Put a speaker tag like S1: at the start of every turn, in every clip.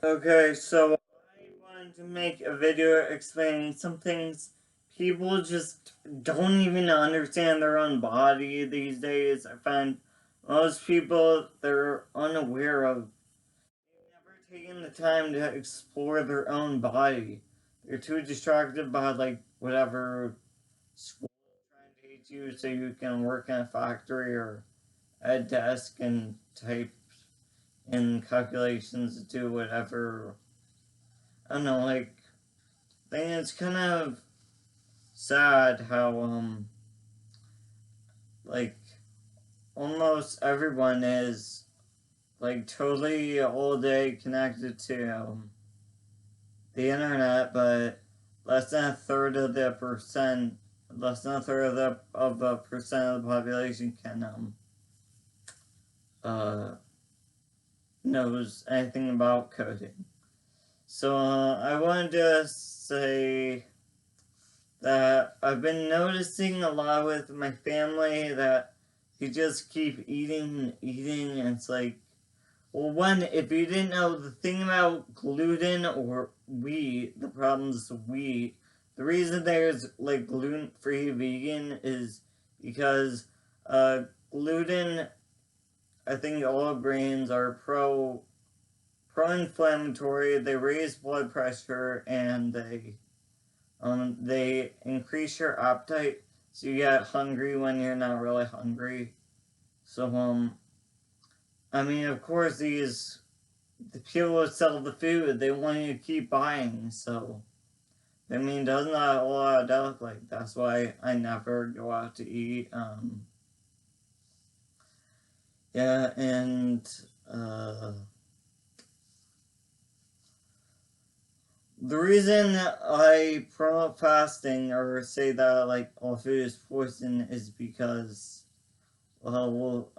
S1: Okay, so I wanted to make a video explaining some things people just don't even understand their own body these days. I find most people they're unaware of. They've never taken the time to explore their own body. They're too distracted by like whatever school is trying to teach you so you can work in a factory or at a desk and type in calculations to do whatever. I don't know, like, I think it's kind of sad how, like, almost everyone is, like, totally all day connected to, the internet, but less than a third of the percent, less than a third of the percent of the population can, uh, knows anything about coding. So, I wanted to say that I've been noticing a lot with my family that you just keep eating and eating, and it's like, well, one, if you didn't know, the thing about gluten or wheat, the problem is wheat. The reason there's like gluten-free vegan is because gluten, I think all grains are pro-inflammatory. They raise blood pressure and they increase your appetite, so you get hungry when you're not really hungry. So, I mean, of course, the people who sell the food, they want you to keep buying, so, I mean, doesn't that all add up? Like, that's why I never go out to eat, yeah, and, the reason I promote fasting or say that, like, all food is poison is because, well,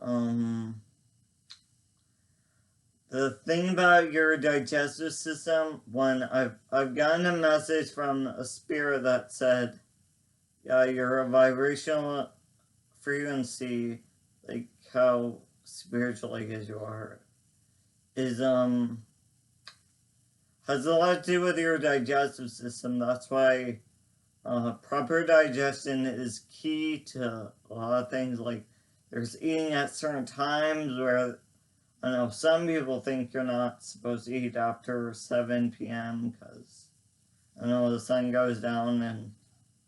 S1: the thing about your digestive system, one, I've gotten a message from a spirit that said, yeah, you're a vibrational frequency, like how spiritual I guess you are, is has a lot to do with your digestive system. That's why proper digestion is key to a lot of things. Like there's eating at certain times where I know some people think you're not supposed to eat after 7 p.m. because I know the sun goes down and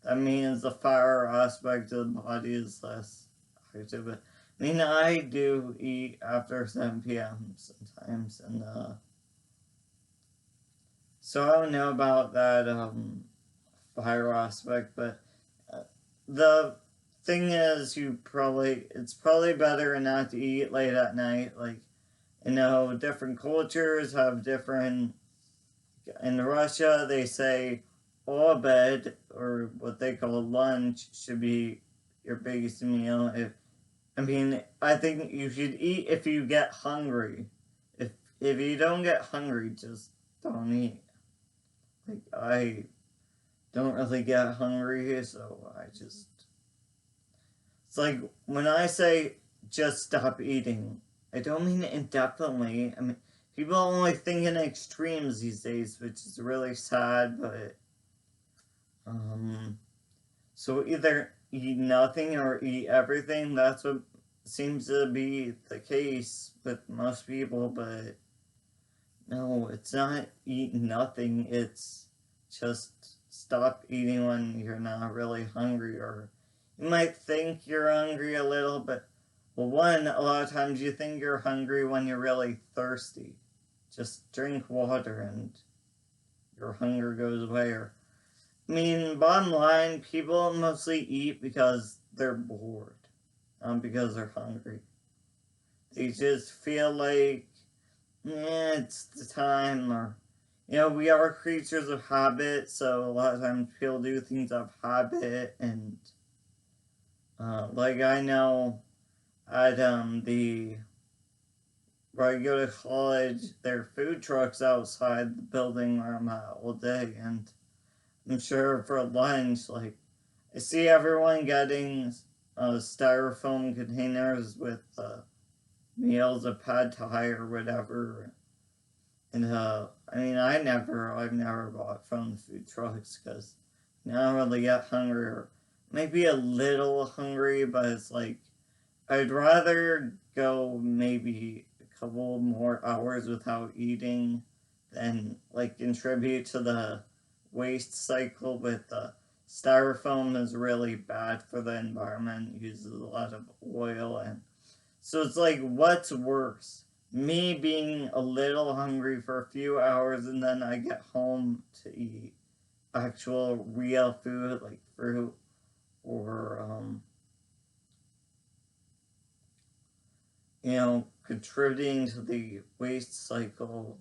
S1: that means the fire aspect of the body is less active. But I mean, I do eat after 7 p.m. sometimes, and so I don't know about that fire aspect, but uh, the thing is, it's probably better not to eat late at night. Like, you know, different cultures have different. In Russia, they say all bed or what they call lunch should be your biggest meal. I mean, I think you should eat if you get hungry. If you don't get hungry, just don't eat. Like I don't really get hungry, so I just. It's like when I say just stop eating, I don't mean indefinitely. I mean, people only think in extremes these days, which is really sad, but, um, so either eat nothing or eat everything. That's what seems to be the case with most people, but no, it's not eat nothing. It's just stop eating when you're not really hungry, or you might think you're hungry a little, but well, one, a lot of times you think you're hungry when you're really thirsty. Just drink water and your hunger goes away. Or, I mean, bottom line, people mostly eat because they're bored, because they're hungry. They just feel like, it's the time, or, you know, we are creatures of habit, so a lot of times people do things of habit, and, like I know at, where I go to college, there are food trucks outside the building where I'm at all day, and I'm sure for lunch, like, I see everyone getting styrofoam containers with meals of pad thai or whatever. And I mean, I've never bought from the food trucks because now I don't really get hungry, or maybe a little hungry, but it's like I'd rather go maybe a couple more hours without eating than like contribute to the waste cycle. With the styrofoam is really bad for the environment, uses a lot of oil, and so it's like, what's worse? Me being a little hungry for a few hours and then I get home to eat actual real food like fruit, or contributing to the waste cycle,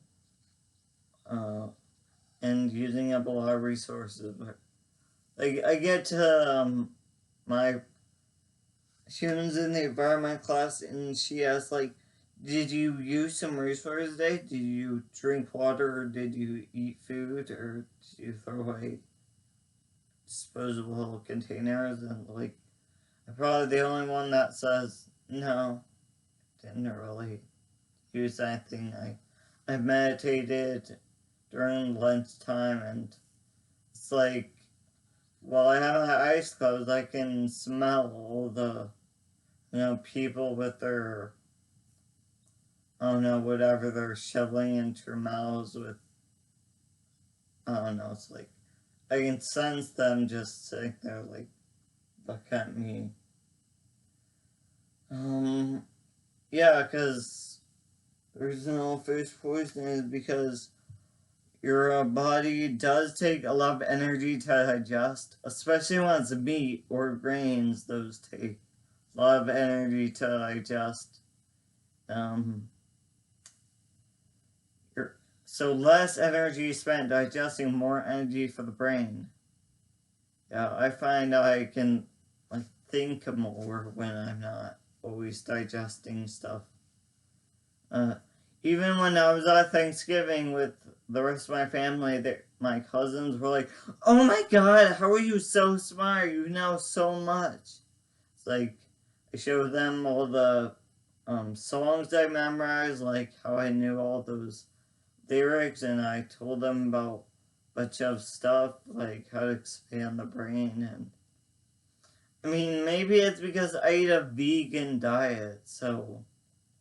S1: uh, and using up a lot of resources. But like, I get to my students in the environment class, and she asked, like, did you use some resources today? Did you drink water, or did you eat food, or did you throw away disposable containers? And like, I'm probably the only one that says no, didn't really use anything. I meditated during lunchtime, and it's like, while I have my eyes closed, I can smell all the people with their, I don't know, whatever they're shoveling into their mouths with. I don't know. It's like I can sense them just sitting there, like, look at me. Yeah, because there's no food poisoning, because your body does take a lot of energy to digest, especially when it's meat or grains. Those take a lot of energy to digest. Um, so less energy spent digesting, more energy for the brain. Yeah, I find I can like think more when I'm not always digesting stuff. Uh, Even when I was at Thanksgiving with the rest of my family, my cousins were like, "Oh my God, how are you so smart? You know so much." It's like I showed them all the songs I memorized, like how I knew all those lyrics, and I told them about a bunch of stuff, like how to expand the brain. And I mean, maybe it's because I eat a vegan diet, so,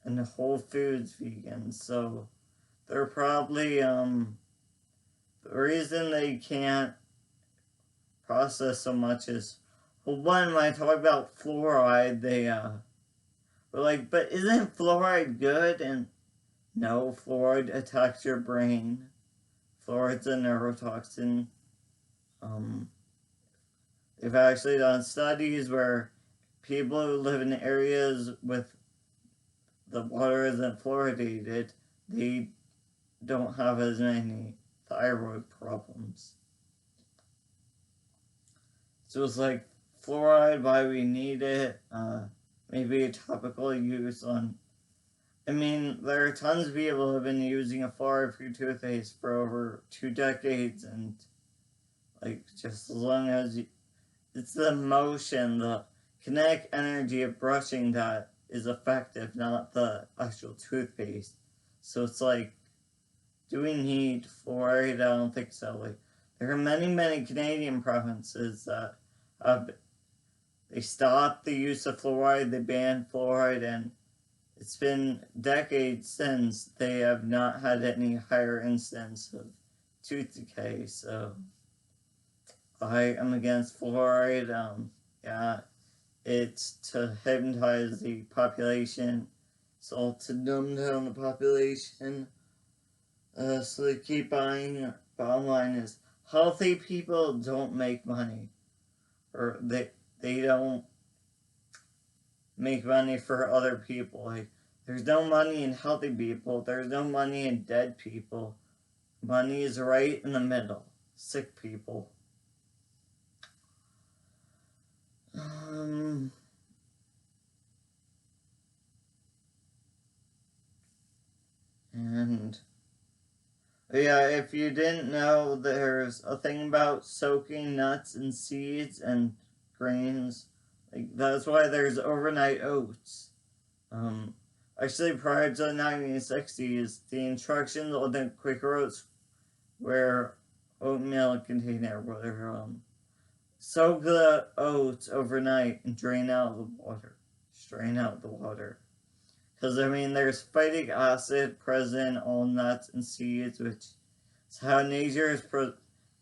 S1: and Whole Foods vegan, so they're probably the reason they can't process so much is, well, one, when I talk about fluoride, they were like, but isn't fluoride good? And no, fluoride attacks your brain. Fluoride's a neurotoxin. Um, they've actually done studies where people who live in areas with the water isn't fluoridated, they don't have as many thyroid problems. So it's like, fluoride, why we need it. Maybe a topical use on. I mean, there are tons of people who have been using a fluoride-free toothpaste for over 2 decades, and like, just as long as it's the motion, the kinetic energy of brushing that is effective, not the actual toothpaste. So it's like, do we need fluoride? I don't think so. Like, there are many Canadian provinces that they stopped the use of fluoride, they banned fluoride, and it's been decades since they have not had any higher incidence of tooth decay. So I am against fluoride. Yeah, it's to hypnotize the population. It's all to numb down the population. So they keep buying. Bottom line is, healthy people don't make money, or they don't make money for other people. Like, there's no money in healthy people. There's no money in dead people. Money is right in the middle. Sick people. And yeah, if you didn't know, there's a thing about soaking nuts and seeds and grains. Like, that's why there's overnight oats. Um, Actually, prior to the 1960s, the instructions on the Quaker Oats were oatmeal container where soak the oats overnight and drain out the water. Strain out the water. Because, I mean, there's phytic acid present in all nuts and seeds, which is how nature has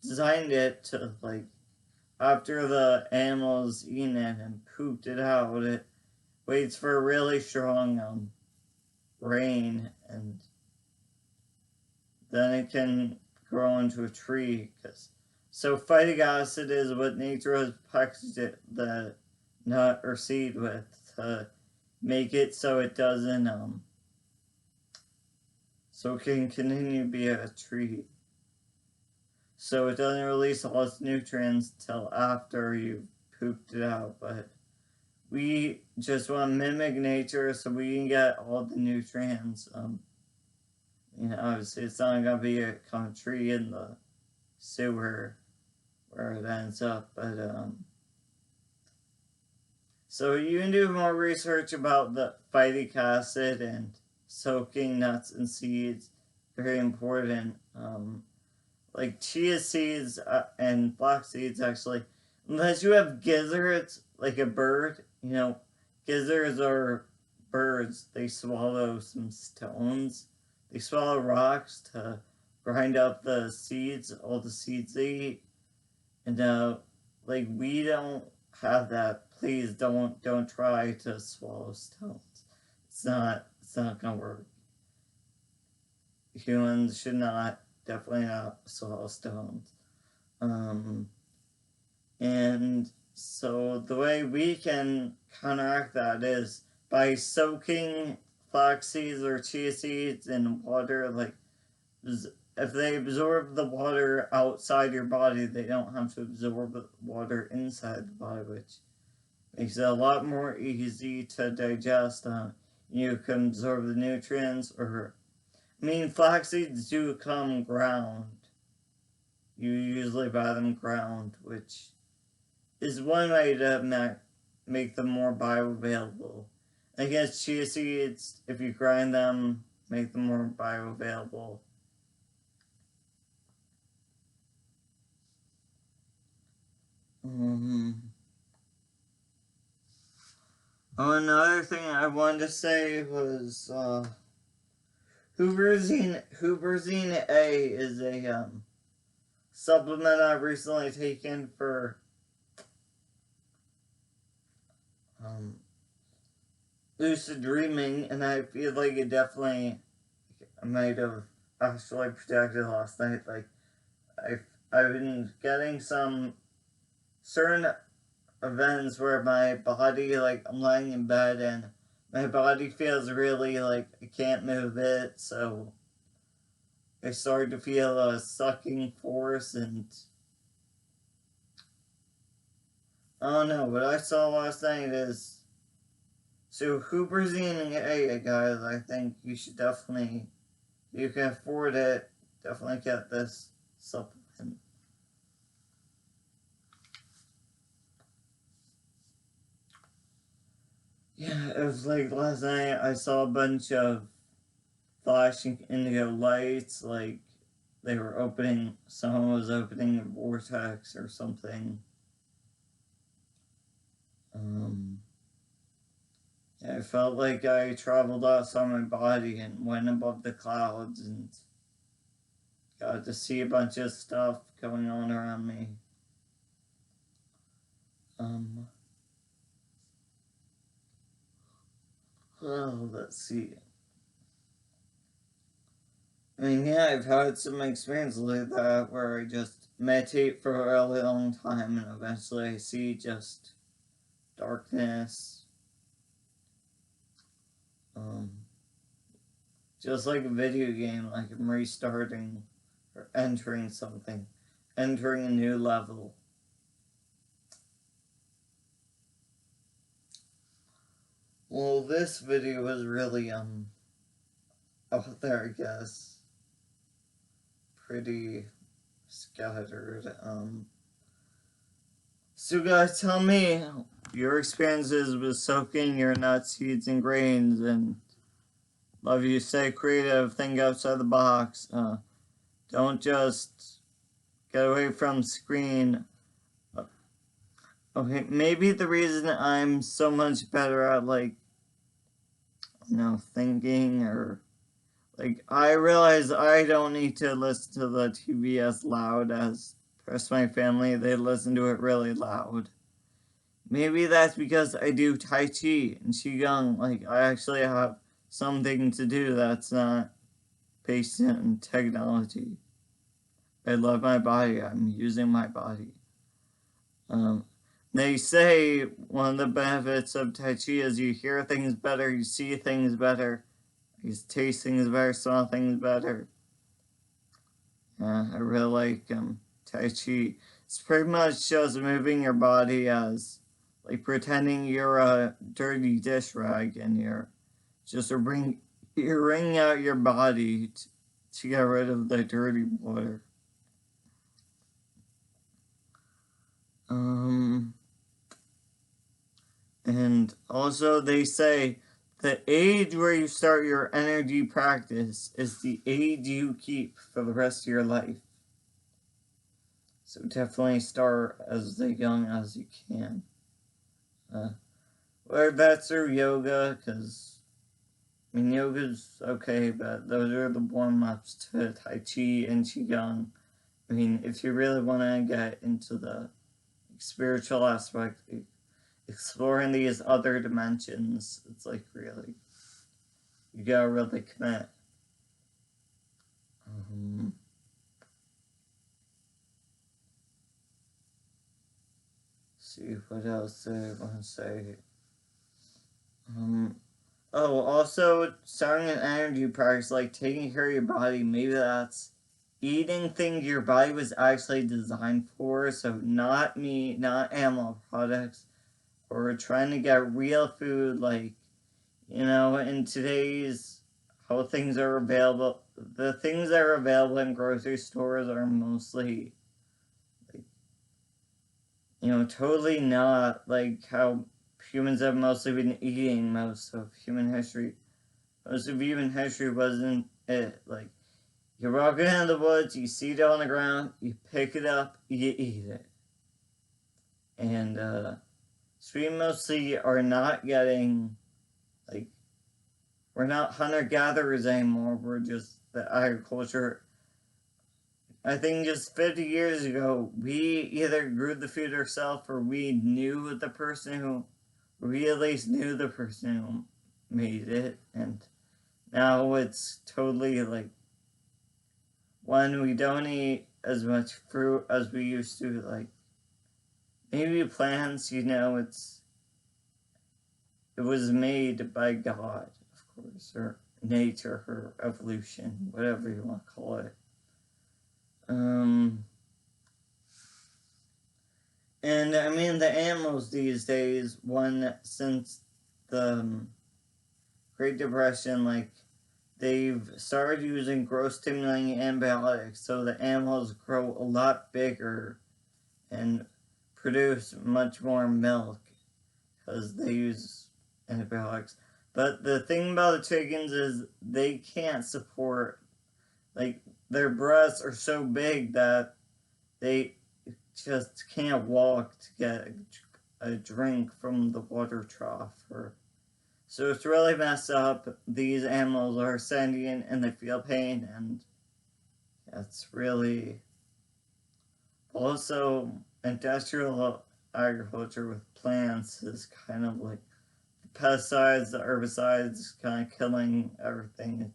S1: designed it to, like, after the animal's eaten it and pooped it out, it waits for a really strong rain, and then it can grow into a tree. So phytic acid is what nature has packaged it, the nut or seed with to make it so it doesn't, so it can continue to be a tree. So it doesn't release all its nutrients till after you've pooped it out. But we just want to mimic nature so we can get all the nutrients. Obviously it's not going to be a kind of tree in the sewer where it ends up, but so you can do more research about the phytic acid and soaking nuts and seeds. Very important. Like chia seeds and flax seeds, actually, unless you have gizzards, like a bird, gizzards are birds. They swallow some stones. They swallow rocks to grind up the seeds, all the seeds they eat. And like, we don't have that. Please don't try to swallow stones. It's not gonna work. Humans should definitely not swallow stones. And so the way we can counteract that is by soaking flax seeds or chia seeds in water. Like, if they absorb the water outside your body, they don't have to absorb the water inside the body, which makes it a lot more easy to digest. You can absorb the nutrients, flax seeds do come ground. You usually buy them ground, which is one way to make them more bioavailable. I guess chia seeds, if you grind them, make them more bioavailable. Another thing I wanted to say was Huberzine A is a supplement I've recently taken for lucid dreaming, and I feel like it definitely might have actually protected last night. Like, I've been getting some certain events where my body, like, I'm lying in bed and my body feels really like I can't move it, so I started to feel a sucking force, and I don't know, what I saw last night is, so Huberzine A, guys, I think you should definitely, if you can afford it, definitely get this supplement. Yeah, it was like last night I saw a bunch of flashing indigo lights, like they were someone was opening a vortex or something. Yeah, I felt like I traveled outside my body and went above the clouds and got to see a bunch of stuff going on around me. Oh, let's see. Yeah, I've had some experiences like that where I just meditate for a really long time and eventually I see just darkness. Just like a video game, like I'm restarting or entering something, entering a new level. Well, this video was really, out there, I guess. Pretty scattered. So guys, tell me your experiences with soaking your nuts, seeds, and grains, and Love you. Stay creative. Think outside the box. Don't just get away from screen. Okay, maybe the reason I'm so much better at, like, thinking, or, like, I realize I don't need to listen to the TV as loud as the rest of my family. They listen to it really loud. Maybe that's because I do Tai Chi and Qigong. Like, I actually have something to do that's not based in technology. I love my body. I'm using my body. They say one of the benefits of Tai Chi is you hear things better, you see things better, you taste things better, smell things better. I really like Tai Chi. It's pretty much just moving your body as, like, pretending you're a dirty dish rag and you're wringing out your body to get rid of the dirty water. And also they say the age where you start your energy practice is the age you keep for the rest of your life. So definitely start as young as you can. Whether that's through yoga, because, I mean, yoga's okay, but those are the warm-ups to Tai Chi and Qigong. I mean, if you really want to get into the spiritual aspect, exploring these other dimensions, it's like, really, you gotta really commit. See what else I want to say. Also starting an energy practice, like taking care of your body. Maybe that's eating things your body was actually designed for. So not meat, not animal products, or trying to get real food. Like, in today's how things are available, the things that are available in grocery stores are mostly, like, totally not like how humans have mostly been eating most of human history. Most of human history wasn't it. Like, you're walking in the woods, you see it on the ground, you pick it up, you eat it. And so we mostly are not getting, like, we're not hunter-gatherers anymore. We're just the agriculture. I think just 50 years ago, we either grew the food ourselves, or we at least knew the person who made it. And now it's totally, like, when we don't eat as much fruit as we used to. Like, maybe plants, it was made by God, of course, or nature, or evolution, whatever you want to call it. And I mean, the animals these days, since the Great Depression, like, they've started using growth-stimulating antibiotics, so the animals grow a lot bigger and produce much more milk because they use antibiotics. But the thing about the chickens is they can't support, like, their breasts are so big that they just can't walk to get a drink from the water trough. So it's really messed up. These animals are sentient and they feel pain, and it's really also industrial agriculture with plants is kind of like the pesticides, the herbicides, kind of killing everything.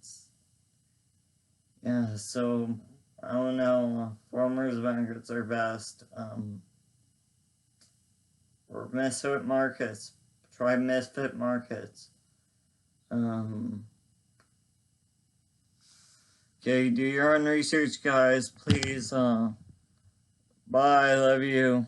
S1: So I don't know. Farmers markets are best. Or misfit markets. Try misfit markets. Okay, do your own research, guys. Please. Bye. Love you.